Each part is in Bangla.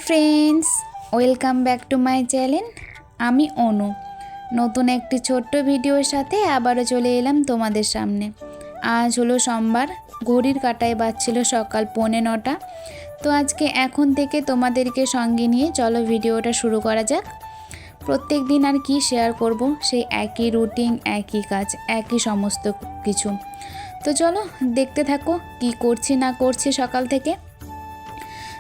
Friends, welcome back to my channel. আমি অনু নতুন একটি ছোট্ট ভিডিওর সাথে আবারও চলে এলাম তোমাদের সামনে। আজ হলো সোমবার, ঘড়ির কাঁটায় বাজছিল সকাল 9:45। তো আজকে এখন থেকে তোমাদেরকে সঙ্গে নিয়ে চলো ভিডিওটা শুরু করা যাক। প্রত্যেক দিন আর কি শেয়ার করব, সেই একই রুটিন, একই কাজ, একই সমস্ত কিছু। তো চলো দেখতে থাকো কি করছি না করছি সকাল থেকে।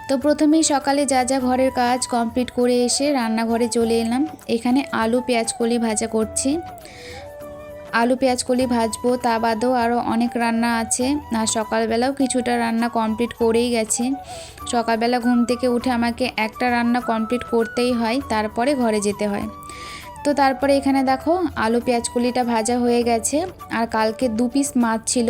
তো প্রথমেই সকালে যা যা ঘরের কাজ কমপ্লিট করে এসে রান্নাঘরে চলে এলাম। এখানে আলু পেঁয়াজকলি ভাজা করছি। আলু পেঁয়াজকলি ভাজবো, তা বাদেও আরও অনেক রান্না আছে। আর সকালবেলাও কিছুটা রান্না কমপ্লিট করেই গেছি। সকালবেলা ঘুম থেকে উঠে আমাকে একটা রান্না কমপ্লিট করতেই হয়, তারপরে ঘরে যেতে হয়। তো তারপরে এখানে দেখো আলু পেঁয়াজকলিটা ভাজা হয়ে গেছে। আর কালকে 2 পিস মাছ ছিল,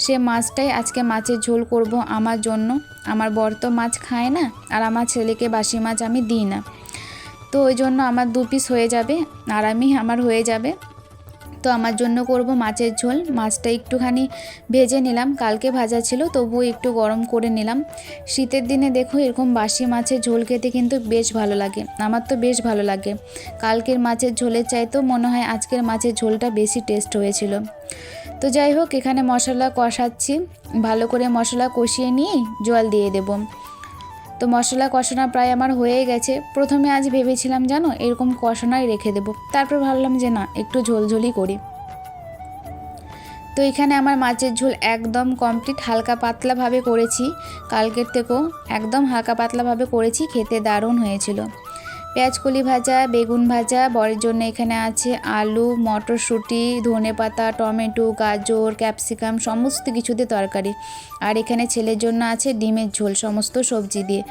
সে মাছটাই আজকে মাছের ঝোল করব আমার জন্য। আমার বর তো মাছ খায় না, আর আমার ছেলেকে বাসি মাছ আমি দিই না। তো ওই জন্য আমার 2 পিস হয়ে যাবে, আর আমার হয়ে যাবে। তো আমার জন্য করব মাছের ঝোল। মাছটা একটুখানি ভেজে নিলাম, কালকে ভাজা ছিল তবুও একটু গরম করে নিলাম। শীতের দিনে দেখো এরকম বাসি মাছের ঝোল খেতে কিন্তু বেশ ভালো লাগে, আমার তো বেশ ভালো লাগে। কালকের মাছের ঝোলের চাইতেও মনে হয় আজকের মাছের ঝোলটা বেশি টেস্ট হয়েছিল। তো যাই হোক, এখানে মশলা কষাচ্ছি, ভালো করে মশলা কষিয়ে নিয়ে জল দিয়ে দেব। তো মশলা কষানো প্রায় আমার হয়ে গেছে। প্রথমে আজ ভেবেছিলাম জানো এরকম কষানোই রেখে দেব, তারপর ভাবলাম যে না, একটু ঝোলঝোলই করি। তো এখানে আমার মাছের ঝোল একদম কমপ্লিট, হালকা পাতলাভাবে করেছি। কালকের থেকেও একদম হালকা পাতলাভাবে করেছি, খেতে দারুণ হয়েছিল। পেঁয়াজকলি ভাজা, বেগুন ভাজা, বরের জন্য এখানে আছে আলু, মটরশুঁটি, ধনেপাতা, টমেটো, গাজর, ক্যাপসিকাম সমস্ত কিছুতে তরকারি। আর এখানে ছেলের জন্য আছে ডিমের ঝোল সমস্ত সবজি দিয়ে,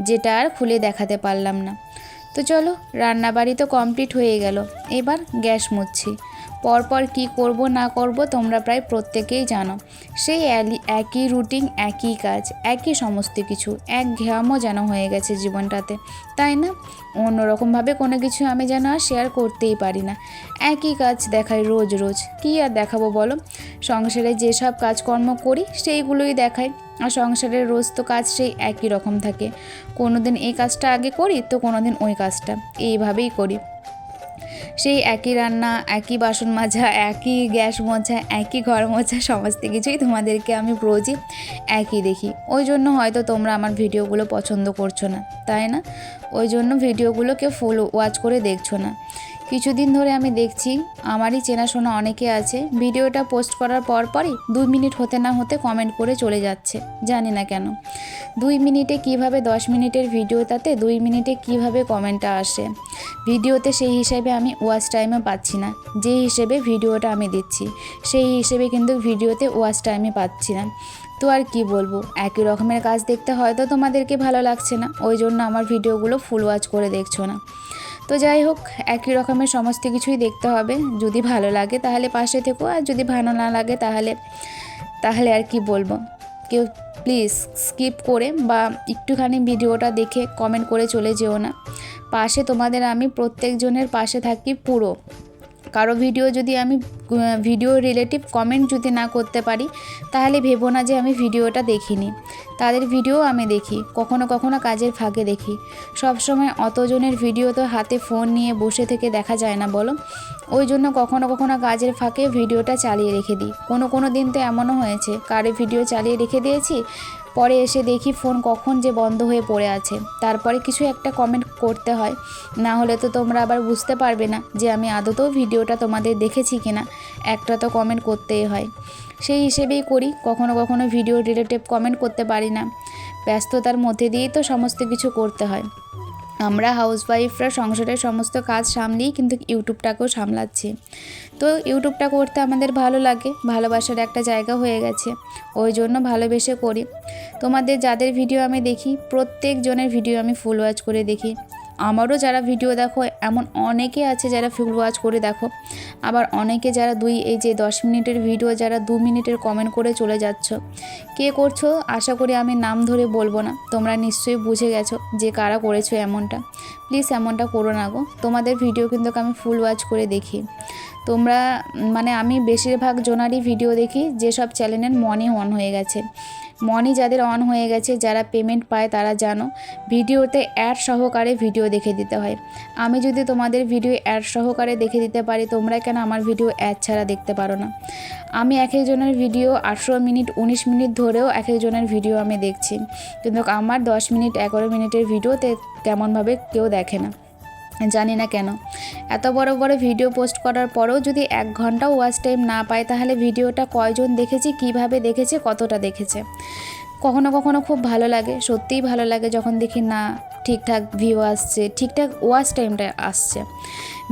যেটা আর খুলে দেখাতে পারলাম না। তো চলো, রান্নাবাড়ি তো কমপ্লিট হয়ে গেল, এবার গ্যাস মুছছি। পরপর কি করব না করব তোমরা প্রায় প্রত্যেকেই জানো। সেই একই রুটিন, একই কাজ, একই সমস্ত কিছু, একঘেয়ামও যেন হয়ে গেছে জীবনটাতে, তাই না? অন্যরকমভাবে কোনো কিছু আমি যেন আর শেয়ার করতেই পারি না। একই কাজ দেখাই রোজ রোজ, কী আর দেখাবো বলো? সংসারে যেসব কাজকর্ম করি সেইগুলোই দেখাই। আর সংসারের রোজ তো কাজ সেই একই রকম থাকে। কোনো দিন এই কাজটা আগে করি, তো কোনো দিন ওই কাজটা, এইভাবেই করি। সেই একই রান্না, একই বাসন মাজা, একই গ্যাস মোছা, একই ঘর মোছা, সমস্ত কিছুই তোমাদেরকে আমি রোজই একই দেখি। ওই জন্য হয়তো তোমরা আমার ভিডিওগুলো পছন্দ করছো না, তাই না? ওই জন্য ভিডিওগুলো কেউ ফুল ওয়াচ করে দেখছো না। কিছুদিন ধরে আমি দেখছি আমারই চেনাশোনা অনেকে আছে, ভিডিওটা পোস্ট করার পরই 2 মিনিট হতে না হতে কমেন্ট করে চলে যাচ্ছে, জানি না কেন। 2 মিনিটে কিভাবে 10 মিনিটের ভিডিওটাতে 2 মিনিটে কিভাবে কমেন্টটা আসে ভিডিওতে, সেই হিসেবে আমি ওয়াচ টাইমও পাচ্ছি না। যে হিসেবে ভিডিওটা আমি দিচ্ছি সেই হিসেবে কিন্তু ভিডিওতে ওয়াচ টাইমে পাচ্ছি না। তো আর কি বলবো, একই রকমের কাজ দেখতে হয়তো তোমাদেরকে ভালো লাগছে না, ওই জন্য আমার ভিডিওগুলো ফুল ওয়াচ করে দেখছো না। তো যাই হোক, একই রকমের সমস্ত কিছুই দেখতে হবে। যদি ভালো লাগে তাহলে পাশে থেকো, আর যদি ভালো না লাগে তাহলে আর কি বলবো। কেউ প্লিজ স্কিপ করে বা একটুখানি ভিডিওটা দেখে কমেন্ট করে চলে যেও না। পাশে তোমাদের আমি প্রত্যেকজনের পাশে থাকি পুরো। কারো ভিডিও যদি আমি ভিডিও রিলেটিভ কমেন্ট যদি না করতে পারি, তাহলে ভেবো না যে আমি ভিডিওটা দেখিনি। তাদের ভিডিও আমি দেখি, কখনো কখনো কাজের ফাঁকে দেখি। সব সময় অতজনের ভিডিও তো হাতে ফোন নিয়ে বসে থেকে দেখা যায় না বলো। ওই জন্য কখনো কখনো কাজের ফাঁকে ভিডিওটা চালিয়ে রেখে দিই। কোনো দিন তো এমনও হয়েছে কারে ভিডিও চালিয়ে রেখে দিয়েছি, পরে এসে দেখি ফোন কখন যে বন্ধ হয়ে পড়ে আছে, তারপরে কিছু একটা কমেন্ট করতে হয়, না হলে তো তোমরা আবার বুঝতে পারবে না যে আমি আদতেও ভিডিওটা তোমাদের দেখেছি কিনা। একটা তো কমেন্ট করতেই হয়, সেই হিসেবেই করি। কখনো কখনো ভিডিও রিলেটিভ কমেন্ট করতে পারি না, ব্যস্ততার মধ্যে দিয়েই তো সমস্ত কিছু করতে হয়। আমরা হাউসওয়াইফরা সংসারের সমস্ত কাজ সামলেই কিন্তু ইউটিউবটাকেও সামলাচ্ছি। তো ইউটিউবটা করতে আমাদের ভালো লাগে, ভালোবাসার একটা জায়গা হয়ে গেছে, ওই জন্য ভালোবেসে করি। তোমাদের যাদের ভিডিও আমি দেখি, প্রত্যেকজনের ভিডিও আমি ফুল ওয়াচ করে দেখি। আমারও যারা ভিডিও দেখো এমন অনেকে আছে যারা ফুল ওয়াচ করে দেখো, আবার অনেকে যারা এই যে 10 মিনিটের ভিডিও যারা 2 মিনিটের কমেন্ট করে চলে যাচ্ছ। কে করছো আশা করি আমি নাম ধরে বলবো না, তোমরা নিশ্চয়ই বুঝে গেছো যে কারা করেছো এমনটা। প্লিজ এমনটা করো না গো, তোমাদের ভিডিও কিন্তু আমি ফুল ওয়াচ করে দেখি। তোমরা আমি বেশিরভাগ জনারই ভিডিও দেখি যেসব চ্যানেলের মনে অন হয়ে গেছে। মনি যাদের অন হয়ে গেছে, যারা পেমেন্ট পায় তারা জানো ভিডিওতে অ্যাড সহকারে ভিডিও দেখে দিতে হয়। আমি যদি তোমাদের ভিডিও অ্যাড সহকারে দেখে দিতে পারি, তোমরা কেন আমার ভিডিও অ্যাড ছাড়া দেখতে পারো না? আমি এক একজনের ভিডিও 18 মিনিট 19 মিনিট ধরেও এক একজনের ভিডিও আমি দেখছি, কিন্তু আমার 10 মিনিট 11 মিনিটের ভিডিওতে কেমনভাবে কেউ দেখে না, জানি না কেন। এত বড় বড় ভিডিও পোস্ট করার পরেও যদি 1 ঘন্টাও ওয়াচ টাইম না পায়, তাহলে ভিডিওটা কয়জন দেখেছে, কিভাবে দেখেছে, কতটা দেখেছে? কখনো কখনো খুব ভালো লাগে, সত্যিই ভালো লাগে যখন দেখি না ঠিকঠাক ভিউ আসছে, ঠিকঠাক ওয়াচ টাইমটা আসছে।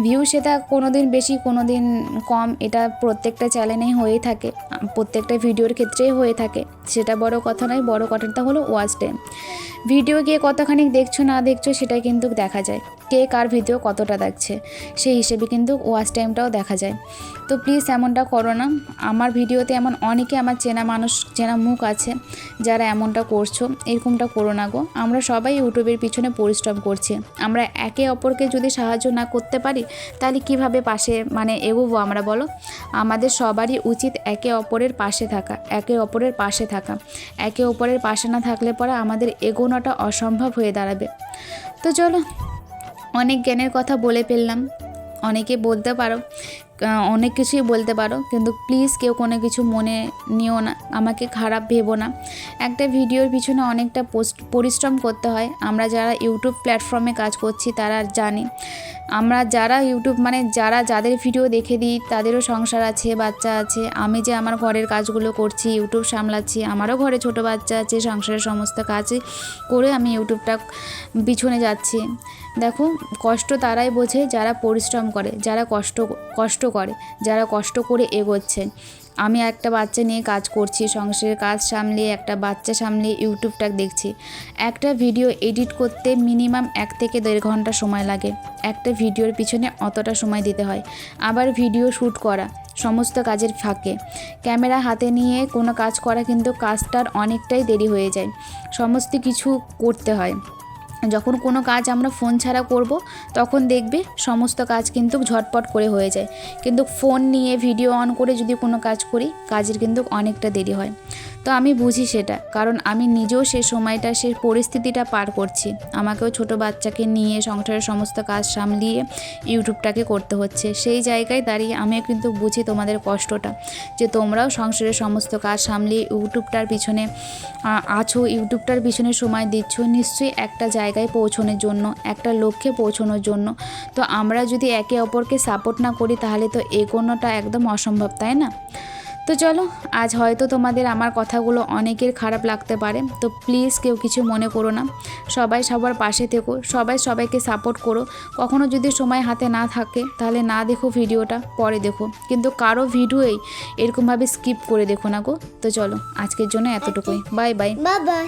ভিউ সেটা কোনো দিন বেশি কোনো দিন কম, এটা প্রত্যেকটা চ্যানেলেই হয়েই থাকে, প্রত্যেকটা ভিডিওর ক্ষেত্রেই হয়ে থাকে, সেটা বড় কথা নয়। বড় কথাটা হলো ওয়াচ টাইম। ভিডিও গিয়ে কতখানি দেখছো না দেখছো সেটাই কিন্তু দেখা যায়, কে কার ভিডিও কতটা দেখছে সেই হিসেবে কিন্তু ওয়াচ টাইমটাও দেখা যায়। তো প্লিজ এমনটা করো না। আমার ভিডিওতে এমন অনেকে আমার চেনা মানুষ, চেনা মুখ আছে যারা এমনটা করছো, এরকমটা করো না গো। আমরা সবাই ইউটিউবের পিছনে পরিশ্রম করছি, আমরা একে অপরকে যদি সাহায্য না করতে পারি তাহলে কিভাবে পাশে এগোবো আমরা, বলো? আমাদের সবারই উচিত একে অপরের পাশে থাকা, একে অপরের পাশে থাকা। একে অপরের পাশে না থাকলে পরে আমাদের এগোনোটা অসম্ভব হয়ে দাঁড়াবে। তো চলো, অনেক জ্ঞানের কথা বলে ফেললাম। অনেকে বলতে পারো, অনেক কিছুই বলতে পারো, কিন্তু প্লিজ কেউ কোনো কিছু মনে নিও না, আমাকে খারাপ ভেবো না। একটা ভিডিওর পিছনে অনেকটা পরিশ্রম করতে হয়। আমরা যারা ইউটিউব প্ল্যাটফর্মে কাজ করছি তারা জানি, আমরা যারা ইউটিউব যাদের ভিডিও দেখে দিই তাদেরও সংসার আছে, বাচ্চা আছে। আমি যে আমার ঘরের কাজগুলো করছি, ইউটিউব সামলাচ্ছি, আমারও ঘরে ছোট বাচ্চা আছে, সংসারের সমস্ত কাজ করে আমি ইউটিউবটা পিছনে যাচ্ছি। দেখো, কষ্ট তারাই বোঝে যারা পরিশ্রম করে, যারা কষ্ট করে, যারা কষ্ট করে এগোচ্ছে। আমি একটা বাচ্চা নিয়ে কাজ করছি, সংসারের কাজ সামলিয়ে, একটা বাচ্চা সামলিয়ে ইউটিউবটা দেখছি। একটা ভিডিও এডিট করতে মিনিমাম 1 থেকে 1.5 ঘন্টা সময় লাগে। একটা ভিডিওর পিছনে অতটা সময় দিতে হয়। আবার ভিডিও শ্যুট করা, সমস্ত কাজের ফাঁকে ক্যামেরা হাতে নিয়ে কোনো কাজ করা, কিন্তু কাজটার অনেকটাই দেরি হয়ে যায়, সমস্ত কিছু করতে হয়। যখন কোনো কাজ আমরা ফোন ছাড়া করব, তখন দেখবে সমস্ত কাজ কিন্তু ঝটপট করে হয়ে যায়, কিন্তু ফোন নিয়ে ভিডিও অন করে যদি কোনো কাজ করি, কাজের কিন্তু অনেকটা দেরি হয়। তো আমি বুঝি সেটা, কারণ আমি নিজেও সে সময়টা, সে পরিস্থিতিটা পার করছি। আমাকেও ছোট বাচ্চাকে নিয়ে সংসারের সমস্ত কাজ সামলিয়ে ইউটিউবটাকে করতে হচ্ছে। সেই জায়গায় দাঁড়িয়ে আমিও কিন্তু বুঝি তোমাদের কষ্টটা, যে তোমরাও সংসারের সমস্ত কাজ সামলিয়ে ইউটিউবটার পিছনে আছো, ইউটিউবটার পিছনে সময় দিচ্ছ, নিশ্চয়ই একটা জায়গায় পৌঁছানোর জন্য, একটা লক্ষ্যে পৌঁছানোর জন্য। তো আমরা যদি একে অপরকে সাপোর্ট না করি তাহলে তো এগোনোটা একদম অসম্ভব, তাই না? তো চলো, আজ হয়তো তোমাদের আমার কথাগুলো অনেকের খারাপ লাগতে পারে, তো প্লিজ কেউ কিছু মনে করো না। সবাই সবার পাশে থেকো, সবাই সবাইকে সাপোর্ট করো। কখনো যদি সময় হাতে না থাকে তাহলে না দেখো ভিডিওটা, পরে দেখো, কিন্তু কারো ভিডিওই এরকমভাবে স্কিপ করে দেখো না গো। তো চলো, আজকের জন্য এতটুকুই। Bye bye. Bye bye.